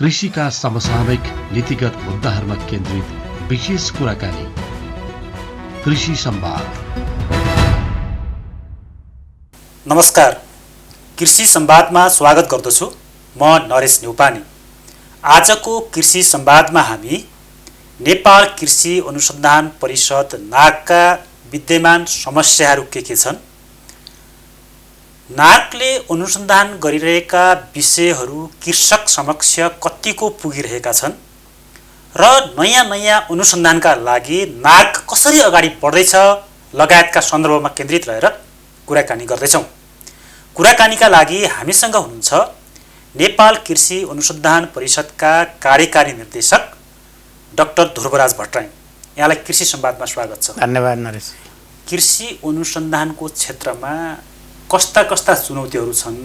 कृषिका समसामयिक नीतिगत मुद्दाहरूमा केन्द्रित विशेष कुराकानी कृषि संवाद। नमस्कार, कृषि संवादमा स्वागत गर्दछु। म नरेश न्यौपाने। आजको कृषि संवादमा हामी नेपाल कृषि अनुसन्धान परिषद नार्कका विद्यमान समस्याहरू के छन्, नार्कले अनुसन्धान गरिरहेका विषयहरू कृषक समक्ष कतिको पुगिरहेका छन् र नयाँ अनुसन्धानका लागि नार्क कसरी अगाडि बढ्दैछ लगायतका सन्दर्भमा केन्द्रित रहेर कुराकानी गर्दैछौँ। कुराकानीका लागि हामीसँग हुनुहुन्छ नेपाल कृषि अनुसन्धान परिषदका कार्यकारी निर्देशक डाक्टर ध्रुवराज भट्टराई। यहाँलाई कृषि संवादमा स्वागत छ। धन्यवाद नरेश। कृषि अनुसन्धानको क्षेत्रमा कस्ता चुनौतीहरू छन्,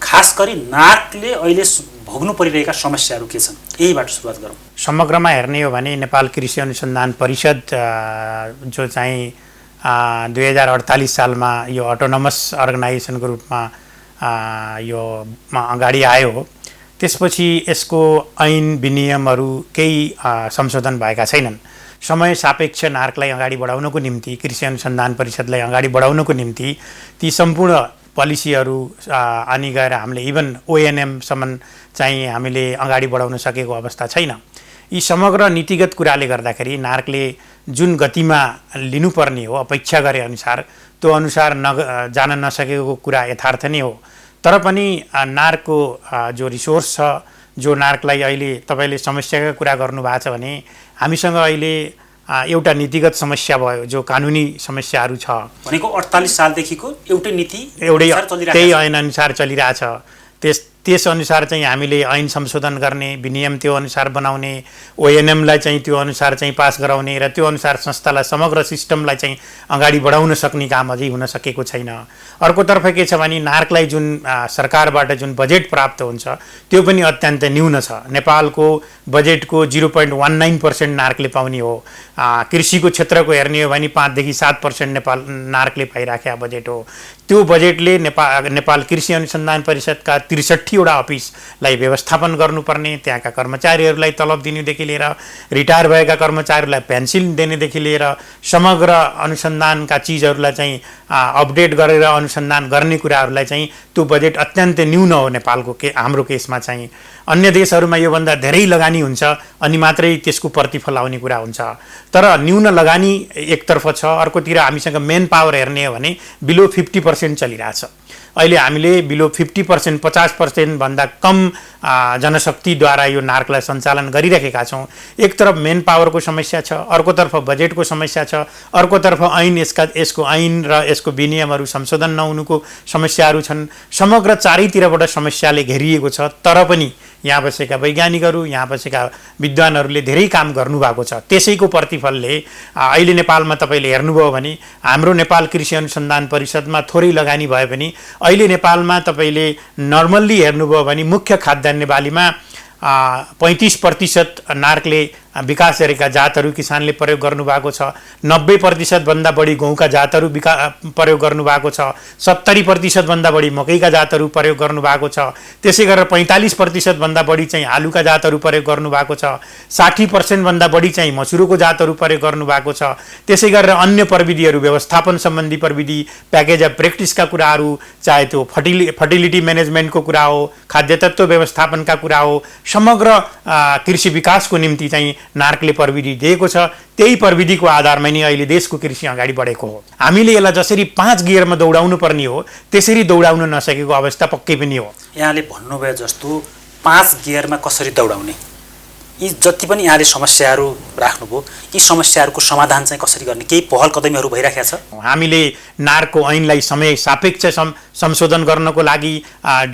खास गरी नार्कले अहिले भोग्नु परिरहेका समस्याहरू के छन्, यहीबाट सुरुवात गरौँ। समग्रमा हेर्ने हो भने नेपाल कृषि अनुसन्धान परिषद जो चाहिँ 2048 सालमा यो अटोनोमस अर्गनाइजेसनको रूपमा यो अगाडि आयो। त्यसपछि यसको ऐन विनियमहरू केही संशोधन भएका छैनन्। समय सापेक्ष नार्कलाई अगाडि बढाउनको निम्ति, कृषि अनुसन्धान परिषदलाई अगाडि बढाउनको निम्ति ती सम्पूर्ण पोलिसीहरू अनि गएर हामीले इभन ओएनएमसम्म चाहिँ हामीले अगाडि बढाउन सकेको अवस्था छैन। यी समग्र नीतिगत कुराले गर्दाखेरि नार्कले जुन गतिमा लिनुपर्ने हो अपेक्षा गरे अनुसार त्यो अनुसार जान नसकेको कुरा यथार्थ नै हो। तर पनि नार्कको जो रिसोर्स छ, जो नार्कलाई अहिले तपाईँले समस्याका कुरा गर्नुभएको छ भने हामीसँग अहिले एउटा नीतिगत समस्या भयो, जो कानुनी समस्याहरू छ। भनेको 48 सालदेखिको एउटै नीति त्यही ऐन अनुसार चलिरहेछ। त्यस अनुसार चाहिँ हामीले ऐन संशोधन गर्ने, विनियम त्यो अनुसार बनाउने, ओएनएमलाई चाहिँ त्यो अनुसार चाहिँ पास गराउने र त्यो अनुसार संस्थालाई समग्र सिस्टमलाई चाहिँ अगाडि बढाउन सक्ने काम अझै हुन सकेको छैन। अर्कोतर्फ के छ भने नार्कलाई जुन सरकारबाट जुन बजेट प्राप्त हुन्छ त्यो पनि अत्यन्त न्यून छ। नेपालको बजेटको 0.19% नार्कले पाउने हो। कृषिको क्षेत्रको हेर्ने हो भने 5 देखि 7% नेपाल नार्कले पाइराखेका बजेट हो। त्यो बजेटले नेपाल कृषि अनुसन्धान परिषदका 63वटा अफिसलाई व्यवस्थापन गर्नुपर्ने, त्यहाँका कर्मचारीहरूलाई तलब दिनुदेखि लिएर रिटायर भएका कर्मचारीहरूलाई पेन्सन दिनेदेखि लिएर समग्र अनुसन्धानका चिजहरूलाई चाहिँ अपडेट गरेर अनुसन्धान गर्ने कुराहरूलाई चाहिँ त्यो बजेट अत्यन्त न्यून हो नेपालको हाम्रो केसमा चाहिँ। अन्य देशहरूमा योभन्दा धेरै लगानी हुन्छ अनि मात्रै त्यसको प्रतिफल आउने कुरा हुन्छ। तर न्यून लगानी एकतर्फ छ, अर्कोतिर हामीसँग मेन पावर हेर्ने हो भने बिलो 50% चलिरहेछ। अहिले हामीले बिलो 50%, 50% भन्दा कम जनशक्तिद्वारा यो नार्कलाई सञ्चालन गरिरहेका छौँ। एकतर्फ मेन पावरको समस्या छ, अर्कोतर्फ बजेटको समस्या छ, अर्कोतर्फ यसको ऐन र यसको विनियमहरू संशोधन नहुनुको समस्याहरू छन्। समग्र चारैतिरबाट समस्याले घेरिएको छ। तर पनि यहाँ बसेका वैज्ञानिकहरू, यहाँ बसेका विद्वानहरूले धेरै काम गर्नुभएको छ। त्यसैको प्रतिफलले अहिले नेपालमा तपाईँले हेर्नुभयो भने हाम्रो नेपाल कृषि अनुसन्धान परिषदमा थोरै लगानी भए पनि अहिले नेपालमा तपाईँले नर्मल्ली हेर्नुभयो भने मुख्य खाद्यान्न बालीमा 35% नार्कले विकास गरेका जातहरू किसानले प्रयोग गर्नुभएको छ। 90% भन्दा बढी गहुँका जातहरू प्रयोग गर्नुभएको छ। 70% भन्दा बढी मकैका जातहरू प्रयोग गर्नुभएको छ। त्यसै गरेर 45% भन्दा बढी चाहिँ आलुका जातहरू प्रयोग गर्नुभएको छ। 60% भन्दा बढी चाहिँ मसुरोको जातहरू प्रयोग गर्नुभएको छ। त्यसै गरेर अन्य प्रविधिहरू, व्यवस्थापन सम्बन्धी प्रविधि, प्याकेज अफ प्र्याक्टिसका कुराहरू, चाहे त्यो फर्टिलिटी म्यानेजमेन्टको कुरा हो, खाद्य तत्त्व व्यवस्थापनका कुरा हो, समग्र कृषि विकासको निम्ति चाहिँ नार्कले प्रविधि दिएको छ। त्यही प्रविधिको आधारमा नै अहिले देशको कृषि अगाडि बढेको हो। हामीले यसलाई जसरी 5 गियरमा दौडाउनु पर्ने हो त्यसरी दौडाउन नसकेको अवस्था पक्कै पनि हो। यहाँले भन्नुभयो जस्तो 5 गियरमा कसरी दौडाउने, यी जति पनि यहाँले समस्याहरू राख्नुभयो, यी समस्याहरूको समाधान चाहिँ कसरी गर्ने, केही पहल कदमीहरू भइराखेको छ? हामीले नार्कको ऐनलाई समय सापेक्ष संशोधन गर्नको लागि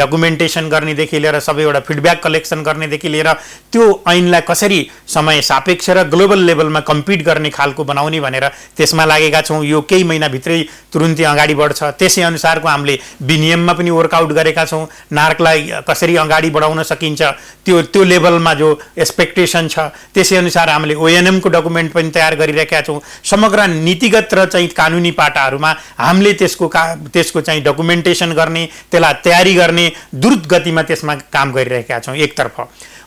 डकुमेन्टेसन गर्नेदेखि लिएर सबैवटा फिडब्याक कलेक्सन गर्नेदेखि लिएर त्यो ऐनलाई कसरी समय सापेक्ष र ग्लोबल लेभलमा कम्पिट गर्ने खालको बनाउने भनेर त्यसमा लागेका छौँ। यो केही महिनाभित्रै तुरुन्तै अगाडि बढ्छ। त्यसै अनुसारको हामीले विनियममा पनि वर्कआउट गरेका छौँ। नार्कलाई कसरी अगाडि बढाउन सकिन्छ त्यो लेभलमा जो एक्सपेक्टेसन छ त्यसै अनुसार हामीले ओएनएमको डकुमेन्ट पनि तयार गरिरहेका छौँ। समग्र नीतिगत र चाहिँ कानुनी पाटाहरूमा हामीले त्यसको चाहिँ डकुमेन्टेसन गर्ने, त्यसलाई तयारी गर्ने, द्रुत गतिमा त्यसमा काम गरिरहेका छौँ एकतर्फ।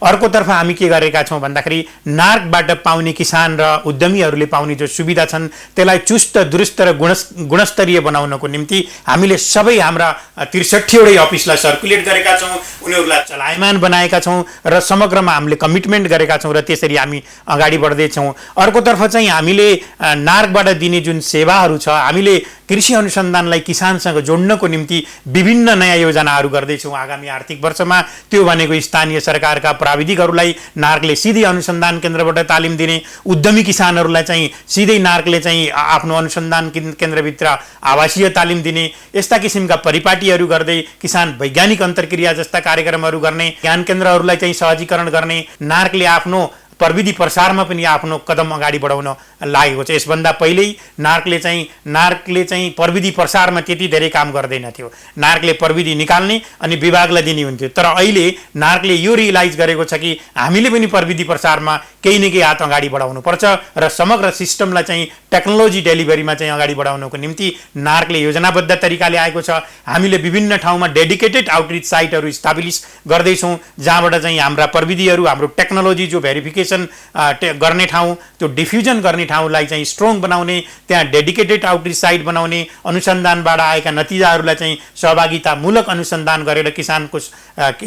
अर्कोतर्फ हामी के गरेका छौँ भन्दाखेरि नार्कबाट पाउने किसान र उद्यमीहरूले पाउने जो सुविधा छन् त्यसलाई चुस्त दुरुस्त र गुणस्तरीय बनाउनको निम्ति हामीले सबै हाम्रा 63वटै अफिसलाई सर्कुलेट गरेका छौँ, उनीहरूलाई चलायमान बनाएका छौँ र समग्रमा हामीले कमिटमेन्ट गरेका छौँ र त्यसरी हामी अगाडि बढ्दैछौँ। अर्कोतर्फ चाहिँ हामीले नार्कबाट दिने जुन सेवाहरू छ, हामीले कृषि अनुसन्धानलाई किसानसँग जोड्नको निम्ति विभिन्न नयाँ योजनाहरू गर्दैछौँ आगामी आर्थिक वर्षमा। त्यो भनेको स्थानीय सरकारका प्राविधिकहरूलाई नार्कले सिधै अनुसन्धान केन्द्रबाट तालिम दिने, उद्यमी किसानहरूलाई चाहिँ सिधै नार्कले चाहिँ आफ्नो अनुसन्धान केन्द्रभित्र आवासीय तालिम दिने, यस्ता किसिमका परिपाटीहरू गर्दै किसान वैज्ञानिक अन्तर्क्रिया जस्ता कार्यक्रमहरू गर्ने, ज्ञान केन्द्रहरूलाई चाहिँ सहजीकरण गर्ने, नार्कले आफ्नो प्रविधि प्रसारमा पनि आफ्नो कदम अगाडि बढाउन लागेको छ। यसभन्दा पहिल्यै नार्कले चाहिँ प्रविधि प्रसारमा त्यति धेरै काम गर्दैनथ्यो। नार्कले प्रविधि निकाल्ने अनि विभागलाई दिने हुन्थ्यो। तर अहिले नार्कले यो रियलाइज गरेको छ कि हामीले पनि प्रविधि प्रसारमा केही न केही हात अगाडि बढाउनुपर्छ र समग्र सिस्टमलाई चाहिँ टेक्नोलोजी डेलिभरीमा चाहिँ अगाडि बढाउनको निम्ति नार्कले योजनाबद्ध तरिकाले आएको छ। हामीले विभिन्न ठाउँमा डेडिकेटेड आउटरिच साइटहरू इस्टाब्लिस गर्दैछौँ, जहाँबाट चाहिँ हाम्रा प्रविधिहरू, हाम्रो टेक्नोलोजी जो भेरिफिकेसन गर्ने ठाउँ, त्यो डिफ्युजन गर्ने ठाउँलाई चाहिँ स्ट्रङ बनाउने, त्यहाँ डेडिकेटेड आउटरिच साइट बनाउने, अनुसन्धानबाट आएका नतिजाहरूलाई चाहिँ सहभागितामूलक अनुसन्धान गरेर किसानको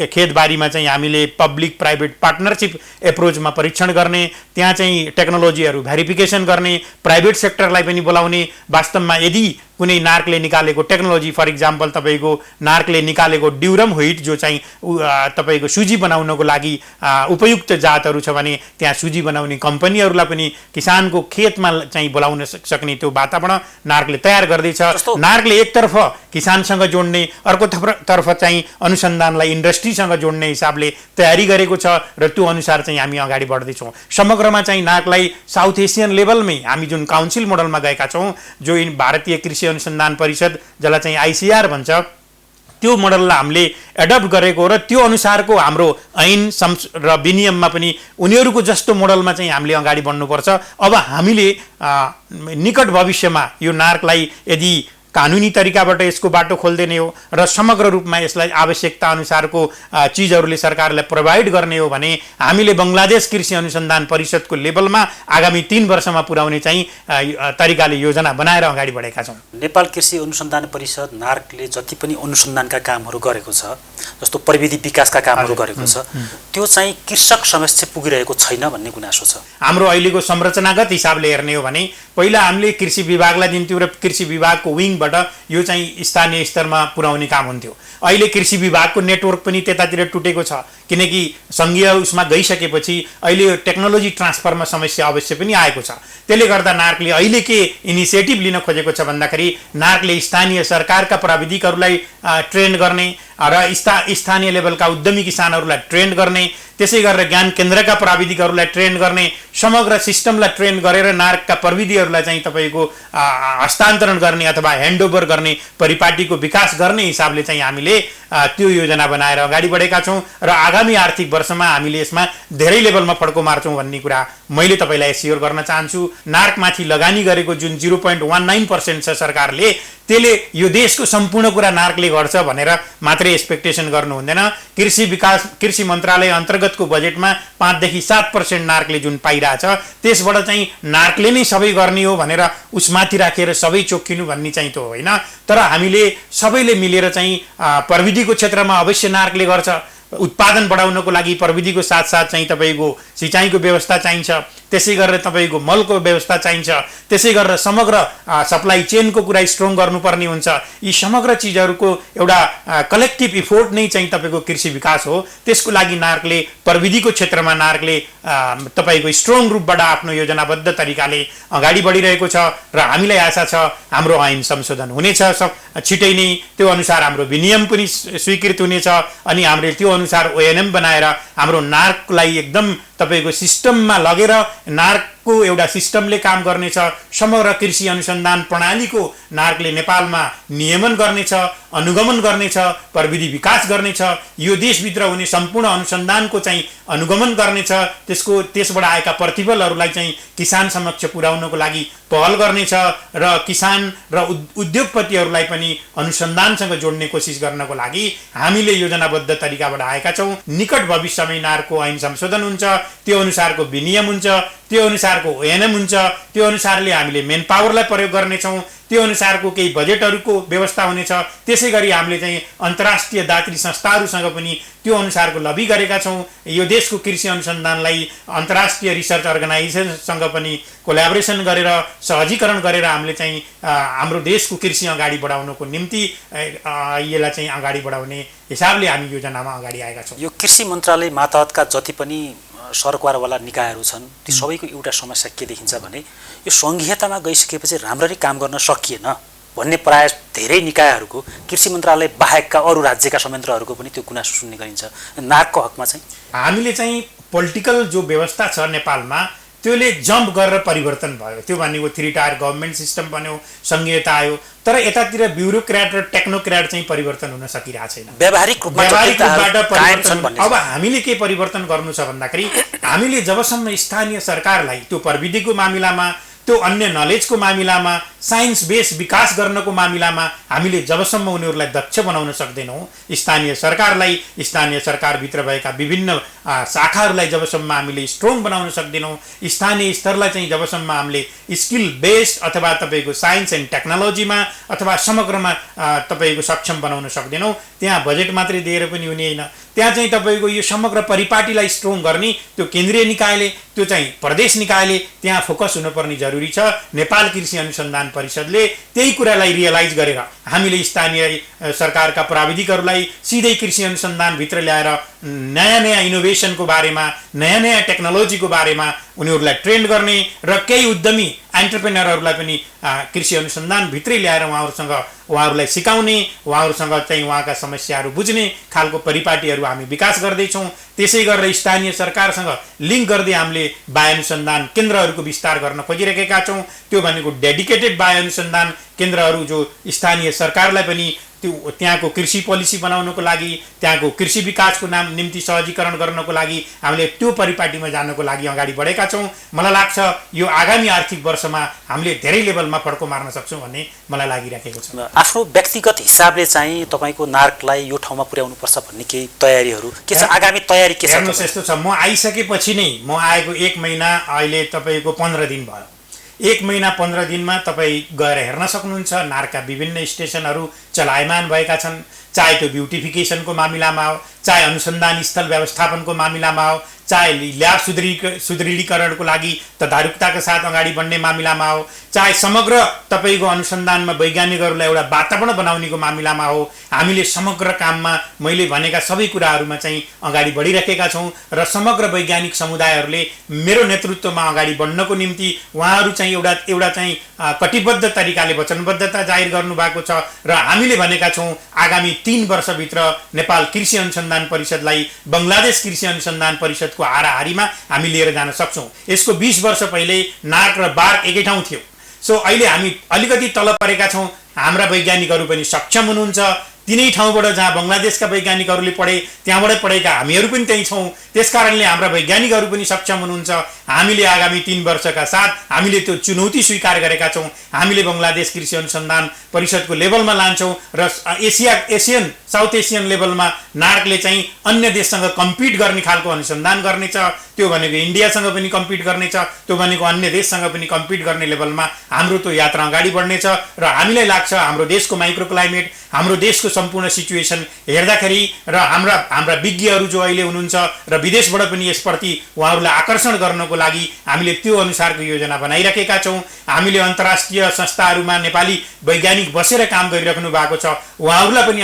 खेतबारीमा चाहिँ हामीले पब्लिक प्राइभेट पार्टनरसिप एप्रोचमा परीक्षण गर्ने, त्यहाँ चाहिँ टेक्नोलोजीहरू भेरिफिकेसन गर्ने, प्राइभेट सेक्टरलाई पनि बोलाउने। वास्तवमा यदि कुनै नार्कले निकालेको टेक्नोलोजी, फर इक्जाम्पल तपाईँको नार्कले निकालेको ड्युरम व्हिट जो चाहिँ तपाईँको सुजी बनाउनको लागि उपयुक्त जातहरू छ भने त्यहाँ सुजी बनाउने कम्पनीहरूलाई पनि किसानको खेतमा चाहिँ बोलाउन सक्ने त्यो वातावरण नार्कले तयार गर्दैछ। नार्कले एकतर्फ किसानसँग जोड्ने, अर्कोतर्फ चाहिँ अनुसन्धानलाई इन्डस्ट्रीसँग जोड्ने हिसाबले तयारी गरेको छ र त्यो अनुसार चाहिँ हामी अगाडि बढ्दैछौँ। समग्रमा चाहिँ नार्कलाई साउथ एसियन लेभलमै हामी जुन काउन्सिल मोडलमा गएका छौँ, जो भारतीय कृषि अनुसन्धान परिषद जसलाई चाहिँ आइसिआर भन्छ, त्यो मोडललाई हामीले एडप्ट गरेको र त्यो अनुसारको हाम्रो ऐन र विनियममा पनि उनीहरूको जस्तो मोडलमा चाहिँ हामीले अगाडि बढ्नुपर्छ। अब हामीले निकट भविष्यमा यो नार्कलाई यदि कानुनी तरिकाबाट यसको बाटो खोल्दिने हो र समग्र रूपमा यसलाई आवश्यकता अनुसारको चिजहरूले सरकारलाई प्रोभाइड गर्ने हो भने हामीले बङ्गलादेश कृषि अनुसन्धान परिषदको लेभलमा आगामी 3 वर्षमा पुर्याउने चाहिँ तरिकाले योजना बनाएर अगाडि बढेका छौँ। नेपाल कृषि अनुसन्धान परिषद नार्कले जति पनि अनुसन्धानका कामहरू गरेको छ, जस्तो प्रविधि विकासका कामहरू गरेको छ, त्यो चाहिँ कृषक समक्ष पुगिरहेको छैन भन्ने गुनासो छ। हाम्रो अहिलेको संरचनागत हिसाबले हेर्ने हो भने पहिला हामीले कृषि विभागलाई दिन्थ्यौँ र कृषि विभागको विङबाट यो चाहिँ स्थानीय स्तरमा पुर्याउने काम हुन्थ्यो। अहिले कृषि विभागको नेटवर्क पनि त्यतातिर टुटेको छ, किनकि सङ्घीय उसमा गइसकेपछि अहिले यो टेक्नोलोजी ट्रान्सफरमा समस्या अवश्य पनि आएको छ। त्यसले गर्दा नार्कले अहिले के इनिसिएटिभ लिन खोजेको छ भन्दाखेरि नार्कले स्थानीय सरकारका प्राविधिकहरूलाई ट्रेन गर्ने र स्थानीय लेभलका उद्यमी किसानहरूलाई ट्रेन गर्ने, त्यसै गरेर ज्ञान केन्द्रका प्राविधिकहरूलाई ट्रेन गर्ने, समग्र सिस्टमलाई ट्रेन गरेर नार्कका प्रविधिहरूलाई चाहिँ तपाईँको हस्तान्तरण गर्ने अथवा ह्यान्डओभर गर्ने, परिपाटीको विकास गर्ने हिसाबले चाहिँ हामीले त्यो योजना बनाएर अगाडि बढेका छौँ र आगामी आर्थिक वर्षमा हामीले यसमा धेरै लेभलमा फड्को मार्छौँ भन्ने कुरा मैले तपाईँलाई एस्योर गर्न चाहन्छु। नार्कमाथि लगानी गरेको जुन 0.19% छ सरकारले, त्यसले यो देशको सम्पूर्ण कुरा नार्कले गर्छ भनेर मात्रै एक्सपेक्टेसन गर्नु हुँदैन। कृषि मन्त्रालय अन्तर्गतको बजेटमा 5 देखि 7% नार्कले जुन पाइरहेछ, त्यसबाट चाहिँ नार्कले नै सबै गर्ने हो भनेर उसमाथि राखेर सबै चोक्किनु भन्ने चाहिँ त्यो होइन। तर हामीले सबैले मिलेर चाहिँ प्रविधिको क्षेत्रमा अवश्य नार्कले गर्छ। उत्पादन बढाउनको लागि प्रविधिको साथसाथ चाहिँ तपाईँको सिँचाइको व्यवस्था चाहिन्छ, त्यसै गरेर तपाईँको मलको व्यवस्था चाहिन्छ, त्यसै गरेर समग्र सप्लाई चेनको कुरा स्ट्रङ गर्नुपर्ने हुन्छ। यी समग्र चिजहरूको एउटा कलेक्टिभ इफोर्ट नै चाहिँ तपाईँको कृषि विकास हो। त्यसको लागि नार्कले प्रविधिको क्षेत्रमा नार्कले तपाईँको स्ट्रङ रूपबाट आफ्नो योजनाबद्ध तरिकाले अगाडि बढिरहेको छ र हामीलाई आशा छ हाम्रो ऐन संशोधन हुनेछ छिटै नै, त्यो अनुसार हाम्रो विनियम पनि स्वीकृत हुनेछ अनि हामीले त्यो अनुसार ओएनएम बनाएर हाम्रो नार्कलाई एकदम तपाईँको सिस्टममा लगेर नार्कको एउटा सिस्टमले काम गर्नेछ, समग्र कृषि अनुसन्धान प्रणालीको नार्कले नेपालमा नियमन गर्नेछ, अनुगमन गर्नेछ, प्रविधि विकास गर्नेछ, यो देशभित्र हुने सम्पूर्ण अनुसन्धानको चाहिँ अनुगमन गर्नेछ, त्यसबाट आएका प्रतिफलहरूलाई चाहिँ किसान समक्ष पुर्याउनको लागि पहल गर्नेछ र किसान र उद्योगपतिहरूलाई पनि अनुसन्धानसँग जोड्ने कोसिस गर्नको लागि हामीले योजनाबद्ध तरिकाबाट आएका छौँ। निकट भविष्यमै नार्कको ऐन संशोधन हुन्छ, त्यो अनुसारको विनियम हुन्छ, त्यो अनुसारको ओएनएम हुन्छ, त्यो अनुसारले हामीले मेन पावरलाई प्रयोग गर्नेछौँ, त्यो अनुसारको केही बजेटहरूको व्यवस्था हुनेछ। त्यसै गरी हामीले चाहिँ अन्तर्राष्ट्रिय दात्री संस्थाहरूसँग पनि त्यो अनुसारको लबी गरेका छौँ। यो देशको कृषि अनुसन्धानलाई अन्तर्राष्ट्रिय रिसर्च अर्गनाइजेसनसँग पनि कोल्याबोरेसन गरेर सहजीकरण गरेर हामीले चाहिँ हाम्रो देशको कृषि अगाडि बढाउनको निम्ति यसलाई चाहिँ अगाडि बढाउने हिसाबले हामी योजनामा अगाडि आएका छौँ। यो कृषि मन्त्रालय मातहतका जति पनि सरकारवाला निकायहरू छन् ती सबैको एउटा समस्या के देखिन्छ भने यो सङ्घीयतामा गइसकेपछि राम्ररी काम गर्न सकिएन भन्ने प्राय धेरै निकायहरूको कृषि मन्त्रालय बाहेकका अरू राज्यका संयन्त्रहरूको पनि त्यो गुनासो सुन्ने गरिन्छ। नार्कको हकमा चाहिँ हामीले चाहिँ पोलिटिकल जो व्यवस्था छ नेपालमा त्यसले जम्प गरेर परिवर्तन भयो। त्यो भनेको 3 टायर गभर्मेन्ट सिस्टम बन्यो, सङ्घीयता आयो, तर यतातिर ब्युरोक्र्याट र टेक्नोक्र्याट चाहिँ परिवर्तन हुन सकिरहेको छैन। व्यावहारिक रूपबाट परिवर्तन। अब हामीले के परिवर्तन गर्नु छ भन्दाखेरि हामीले जबसम्म स्थानीय सरकारलाई त्यो प्रविधिको मामिलामा, त्यो अन्य नलेजको मामिलामा, साइन्स बेस विकास गर्नको मामिलामा हामीले जबसम्म उनीहरूलाई दक्ष बनाउन सक्दैनौँ, स्थानीय सरकारलाई, स्थानीय सरकारभित्र भएका विभिन्न शाखाहरूलाई जबसम्म हामीले स्ट्रङ बनाउन सक्दैनौँ, स्थानीय स्तरलाई चाहिँ जबसम्म हामीले स्किल बेस्ड अथवा तपाईँको साइन्स एन्ड टेक्नोलोजीमा अथवा समग्रमा तपाईँको सक्षम बनाउन सक्दैनौँ, त्यहाँ बजेट मात्रै दिएर पनि हुने होइन। त्यहाँ चाहिँ तपाईँको यो समग्र परिपाटीलाई स्ट्रङ गर्ने त्यो केन्द्रीय निकायले, त्यो चाहिँ प्रदेश निकायले त्यहाँ फोकस हुनुपर्ने जरुरी छ। नेपाल कृषि अनुसन्धान परिषदले त्यही कुरालाई रियलाइज गरेर हामीले स्थानीय सरकारका प्राविधिकहरूलाई सिधै कृषि अनुसन्धानभित्र ल्याएर नयाँ नयाँ इनोभेसनको बारेमा, नयाँ नयाँ टेक्नोलोजीको बारेमा उनीहरूलाई ट्रेन गर्ने र केही उद्यमी एन्टरप्रेनरहरूलाई पनि कृषि अनुसन्धानभित्रै ल्याएर उहाँहरूलाई सिकाउने, उहाँहरूसँग चाहिँ उहाँका समस्याहरू बुझ्ने खालको परिपाटीहरू हामी विकास गर्दैछौँ। त्यसै गरेर स्थानीय सरकारसँग लिङ्क गर्दै हामीले बायोअनुसन्धान केन्द्रहरूको विस्तार गर्न खोजिरहेका छौँ। त्यो भनेको डेडिकेटेड बायोअनुसन्धान केन्द्रहरू जो स्थानीय सरकारलाई पनि त्यो त्यहाँको कृषि पोलिसी बनाउनको लागि, त्यहाँको कृषि विकासको निम्ति सहजीकरण गर्नको लागि हामीले त्यो परिपाटीमा जानको लागि अगाडि बढेका छौँ। मलाई लाग्छ यो आगामी आर्थिक वर्षमा हामीले धेरै लेभलमा फड्को मार्न सक्छौँ भन्ने मलाई लागिरहेको छ। आफ्नो व्यक्तिगत हिसाबले चाहिँ तपाईँको नार्कलाई यो ठाउँमा पुर्याउनुपर्छ भन्ने केही तयारीहरू के छ? आगामी तयारी के छ? हेर्नुहोस्, यस्तो छ, म आइसकेपछि नै, म आएको 1 महिना अहिले तपाईँको 15 दिन भयो। 1 महिना 15 दिनमा तपाईँ गएर हेर्न सक्नुहुन्छ नार्कका विभिन्न स्टेसनहरू चलायमान भएका छन्। चाहे त्यो ब्युटिफिकेसनको मामिलामा हो, चाहे अनुसन्धान स्थल व्यवस्थापनको मामिलामा हो, चाहे ल्याब सुदृढीकरणको लागि तदारुकताका साथ अगाडि बढ्ने मामिलामा हो, चाहे समग्र तपाईँको अनुसन्धानमा वैज्ञानिकहरूलाई एउटा वातावरण बनाउनेको मामिलामा हो, हामीले समग्र काममा मैले भनेका सबै कुराहरूमा चाहिँ अगाडि बढिरहेका छौँ र समग्र वैज्ञानिक समुदायहरूले मेरो नेतृत्वमा अगाडि बढ्नको निम्ति उहाँहरू चाहिँ एउटा चाहिँ कटिबद्ध तरिकाले वचनबद्धता जाहेर गर्नुभएको छ र हामीले भनेका छौँ आगामी 3 वर्षभित्र नेपाल कृषि अनुसन्धान परिषदलाई बङ्गलादेश कृषि अनुसन्धान परिषदको हाराहारीमा हामी लिएर जान सक्छौँ। यसको 20 वर्ष पहिले नार्क र बार्क एकै ठाउँ थियो। सो अहिले हामी अलिकति तल परेका छौँ। हाम्रा वैज्ञानिकहरू पनि सक्षम हुनुहुन्छ। तिनै ठाउँबाट जहाँ बङ्गलादेशका वैज्ञानिकहरूले पढे त्यहाँबाटै पढेका हामीहरू पनि त्यही छौँ। त्यसकारणले हाम्रा वैज्ञानिकहरू पनि सक्षम हुनुहुन्छ। हामीले आगामी 3 वर्षका साथ हामीले त्यो चुनौती स्वीकार गरेका छौँ। हामीले बङ्गलादेश कृषि अनुसन्धान परिषदको लेभलमा लान्छौँ र साउथ एसियन लेभलमा नार्कले चाहिँ अन्य देशसँग कम्पिट गर्ने खालको अनुसन्धान गर्नेछ। त्यो भनेको इन्डियासँग पनि कम्पिट गर्नेछ, त्यो भनेको अन्य देशसँग पनि कम्पिट गर्ने लेभलमा हाम्रो त्यो यात्रा अगाडि बढ्नेछ र हामीलाई लाग्छ हाम्रो देशको माइक्रो क्लाइमेट, हाम्रो देशको सम्पूर्ण सिचुएसन हेर्दाखेरि र हाम्रा विज्ञहरू जो अहिले हुनुहुन्छ र विदेशबाट पनि यसप्रति उहाँहरूलाई आकर्षण गर्नको लागि हामीले त्यो अनुसारको योजना बनाइरहेका छौँ। हामीले अन्तर्राष्ट्रिय संस्थाहरूमा नेपाली वैज्ञानिक बसेर काम गरिराख्नु भएको छ। उहाँहरूलाई पनि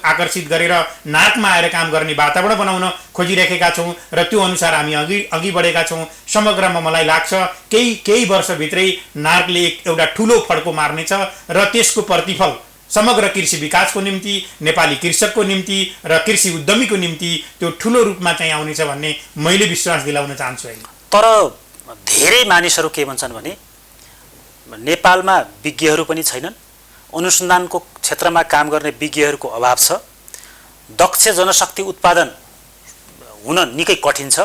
आकर्षित गरेर नार्कमा आएर काम गर्ने वातावरण बनाउन खोजिरहेका छौँ र त्यो अनुसार हामी अघि बढेका छौँ। समग्रमा मलाई लाग्छ केही वर्षभित्रै नार्कले एउटा ठुलो फड्को मार्नेछ र त्यसको प्रतिफल समग्र कृषि विकासको निम्ति, नेपाली कृषकको निम्ति र कृषि उद्यमीको निम्ति त्यो ठुलो रूपमा चाहिँ आउनेछ भन्ने मैले विश्वास दिलाउन चाहन्छु। तर धेरै मानिसहरू के भन्छन् भने नेपालमा विज्ञहरू पनि छैनन्, अनुसन्धानको क्षेत्रमा काम गर्ने विज्ञहरूको अभाव छ, दक्ष जनशक्ति उत्पादन हुन निकै कठिन छ,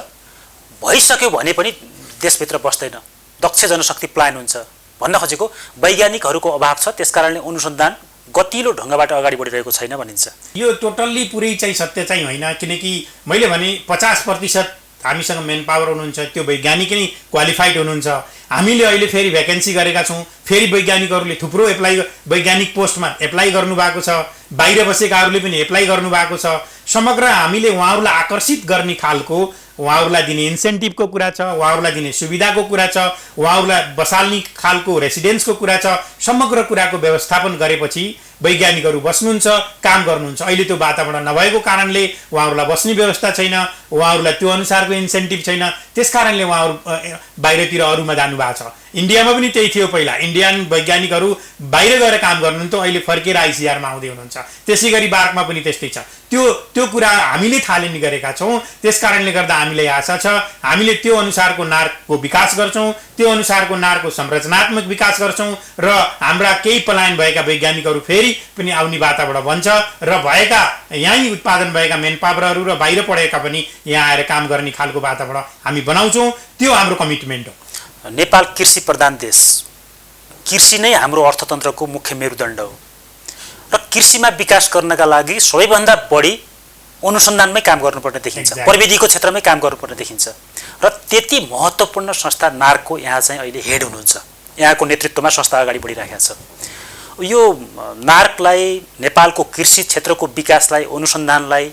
भइसक्यो भने पनि देशभित्र बस्दैन, दक्ष जनशक्ति प्लान हुन्छ भन्न खोजेको वैज्ञानिकहरूको अभाव छ, त्यसकारणले अनुसन्धान गतिलो ढङ्गबाट अगाडि बढिरहेको छैन भनिन्छ। यो टोटल्ली पुरै चाहिँ सत्य चाहिँ होइन, किनकि मैले भने 50% हामीसँग मेन पावर हुनुहुन्छ, त्यो वैज्ञानिक नै क्वालिफाइड हुनुहुन्छ। हामीले अहिले फेरि भ्याकेन्सी गरेका छौँ, फेरि वैज्ञानिकहरूले थुप्रो वैज्ञानिक पोस्टमा एप्लाई गर्नुभएको छ, बाहिर बसेकाहरूले पनि एप्लाई गर्नुभएको छ। समग्र हामीले उहाँहरूलाई आकर्षित गर्ने खालको, उहाँहरूलाई दिने इन्सेन्टिभको कुरा छ, उहाँहरूलाई दिने सुविधाको कुरा छ, उहाँहरूलाई बसाल्ने खालको रेसिडेन्सको कुरा छ। समग्र कुराको व्यवस्थापन गरेपछि वैज्ञानिकहरू बस्नुहुन्छ, काम गर्नुहुन्छ। अहिले त्यो वातावरण नभएको कारणले उहाँहरूलाई बस्ने व्यवस्था छैन, उहाँहरूलाई त्यो अनुसारको इन्सेन्टिभ छैन, त्यसकारणले उहाँहरू बाहिरतिर अरूमा जानुभएको छ। इन्डियामा पनि त्यही थियो पहिला, इन्डियन वैज्ञानिकहरू बाहिर गएर काम गर्नुहुन्थ्यो, अहिले फर्केर आइसिआरमा आउँदै हुनुहुन्छ। त्यसै गरी बार्कमा पनि त्यस्तै छ। त्यो कुरा हामीले थालनी गरेका छौँ, त्यसकारणले गर्दा हामीलाई आशा छ हामीले त्यो अनुसारको नारको विकास गर्छौँ, त्यो अनुसारको नारको संरचनात्मक विकास गर्छौँ र हाम्रा केही पलायन भएका वैज्ञानिकहरू फेरि पनि आउने वातावरण बन्छ र भएका यहीँ उत्पादन भएका मेन पावरहरू र बाहिर पढेका पनि यहाँ आएर काम गर्ने खालको वातावरण हामी बनाउँछौँ। त्यो हाम्रो कमिटमेन्ट हो। नेपाल कृषि प्रधान देश, कृषि नै हाम्रो अर्थतन्त्रको मुख्य मेरुदण्ड हो र कृषिमा विकास गर्नका लागि सबैभन्दा बढी अनुसन्धानमै काम गर्नुपर्ने देखिन्छ, प्रविधिको क्षेत्रमै काम गर्नुपर्ने देखिन्छ र त्यति महत्त्वपूर्ण संस्था नार्कको यहाँ चाहिँ अहिले हेड हुनुहुन्छ, यहाँको नेतृत्वमा संस्था अगाडि बढिरहेको छ। यो नार्कलाई, नेपालको कृषि क्षेत्रको विकासलाई, अनुसन्धानलाई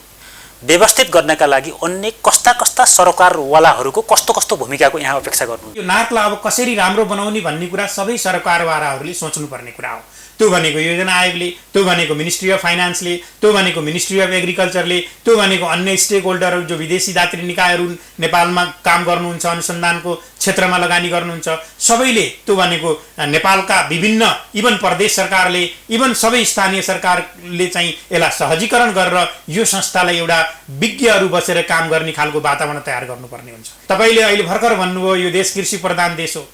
व्यवस्थित गर्नका लागि अन्य कस्ता कस्ता सरकारवालाहरूको कस्तो भूमिकाको यहाँ अपेक्षा गर्नु? यो नार्कलाई अब कसरी राम्रो बनाउने भन्ने कुरा सबै सरकारवालाहरूले सोच्नुपर्ने कुरा हो। त्यो भनेको योजना आयोगले, त्यो भनेको मिनिस्ट्री अफ फाइनान्सले, त्यो भनेको मिनिस्ट्री अफ एग्रिकल्चरले, त्यो भनेको अन्य स्टेक होल्डरहरू जो विदेशी दात्री निकायहरू नेपालमा काम गर्नुहुन्छ, अनुसन्धानको क्षेत्रमा लगानी गर्नुहुन्छ, सबैले, त्यो भनेको नेपालका विभिन्न इभन प्रदेश सरकारले, इभन सबै स्थानीय सरकारले चाहिँ यसलाई सहजीकरण गरेर यो संस्थालाई एउटा विज्ञहरू बसेर काम गर्ने खालको वातावरण तयार गर्नुपर्ने हुन्छ। तपाईँले अहिले भर्खर भन्नुभयो यो देश कृषि प्रधान देश हो।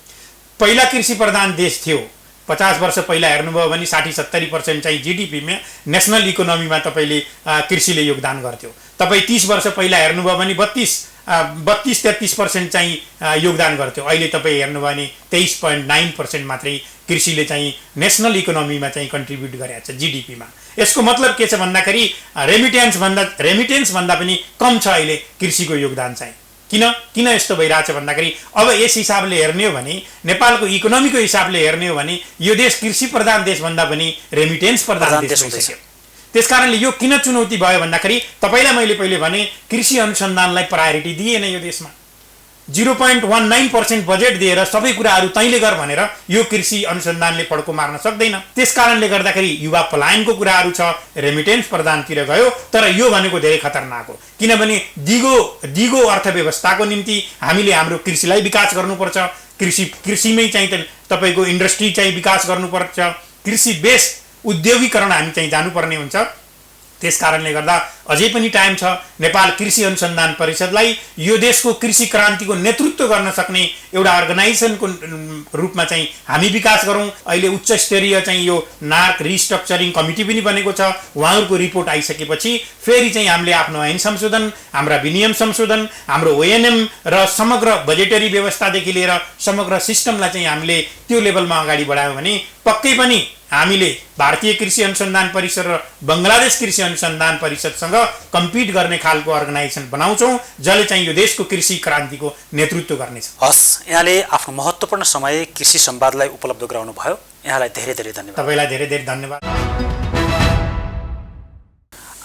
पहिला कृषि प्रधान देश थियो, 50 वर्ष पहिला हेर्नुभयो भने 60-70% चाहिँ जिडिपीमा, नेसनल इकोनोमीमा तपाईँले कृषिले योगदान गर्थ्यो। तपाईँ 30 वर्ष पहिला हेर्नुभयो भने 32-33% चाहिँ योगदान गर्थ्यो। अहिले तपाईँ हेर्नुभयो भने 23.9% मात्रै कृषिले चाहिँ नेसनल इकोनोमीमा चाहिँ कन्ट्रिब्युट गरेको छ जिडिपीमा। यसको मतलब के छ भन्दाखेरि रेमिटेन्स भन्दा पनि कम छ अहिले कृषिको योगदान चाहिँ। किन यस्तो भइरहेछ भन्दाखेरि अब यस हिसाबले हेर्ने हो भने, नेपालको इकोनोमीको हिसाबले हेर्ने हो भने यो देश कृषि प्रधान देश भन्दा पनि रेमिटेन्स प्रधान देश भइसक्यो। त्यसकारणले यो किन चुनौती भयो भन्दाखेरि तपाईँलाई मैले पहिले भने कृषि अनुसन्धानलाई प्रायोरिटी दिएन यो देशमा। 0.19% बजेट दिएर सबै कुराहरू तैँले गर भनेर यो कृषि अनुसन्धानले पड्को मार्न सक्दैन। त्यसकारणले गर्दाखेरि युवा पलायनको कुराहरू छ, रेमिटेन्स प्रधानतिर गयो। तर यो भनेको धेरै खतरनाक हो, किनभने दिगो अर्थव्यवस्थाको निम्ति हामीले हाम्रो कृषिलाई विकास गर्नुपर्छ। कृषिमै चाहिँ तपाईँको इन्डस्ट्री चाहिँ विकास गर्नुपर्छ, कृषि बेस उद्योगीकरण हामी चाहिँ जानुपर्ने हुन्छ। त्यसकारणले गर्दा अझै पनि टाइम छ। नेपाल कृषि अनुसन्धान परिषदलाई यो देशको कृषि क्रान्तिको नेतृत्व गर्न सक्ने एउटा अर्गनाइजेसनको रूपमा चाहिँ हामी विकास गरौँ। अहिले उच्च स्तरीय चाहिँ यो नार्क रिस्ट्रक्चरिङ कमिटी पनि बनेको छ। उहाँहरूको रिपोर्ट आइसकेपछि फेरि चाहिँ हामीले आफ्नो ऐन संशोधन, हाम्रा विनियम संशोधन, हाम्रो ओएनएम र समग्र बजेटरी व्यवस्थादेखि लिएर समग्र सिस्टमलाई चाहिँ हामीले त्यो लेभलमा अगाडि बढायौँ भने पक्कै पनि हामीले भारतीय कृषि अनुसन्धान परिषद र बङ्गलादेश कृषि अनुसन्धान परिषदसँग कम्पिट गर्ने खालको अर्गनाइजेसन बनाउँछौँ जसले चाहिँ यो देशको कृषि क्रान्तिको नेतृत्व गर्नेछ। हस्, यहाँले आफ्नो महत्त्वपूर्ण समय कृषि संवादलाई उपलब्ध गराउनु भयो, यहाँलाई धेरै धेरै धन्यवाद। तपाईँलाई धेरै धेरै धन्यवाद।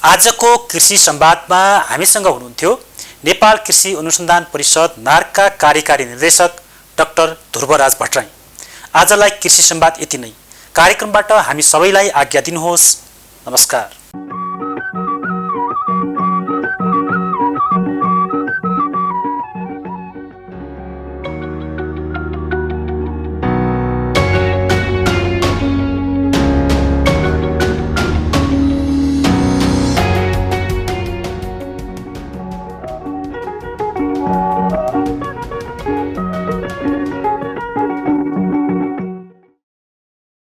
आजको कृषि संवादमा हामीसँग हुनुहुन्थ्यो नेपाल कृषि अनुसन्धान परिषद नार्कका कार्यकारी निर्देशक डाक्टर ध्रुवराज भट्टराई। आजलाई कृषि संवाद यति नै। कार्यक्रमबाट हामी सबैलाई आज्ञा दिनुहोस्। नमस्कार।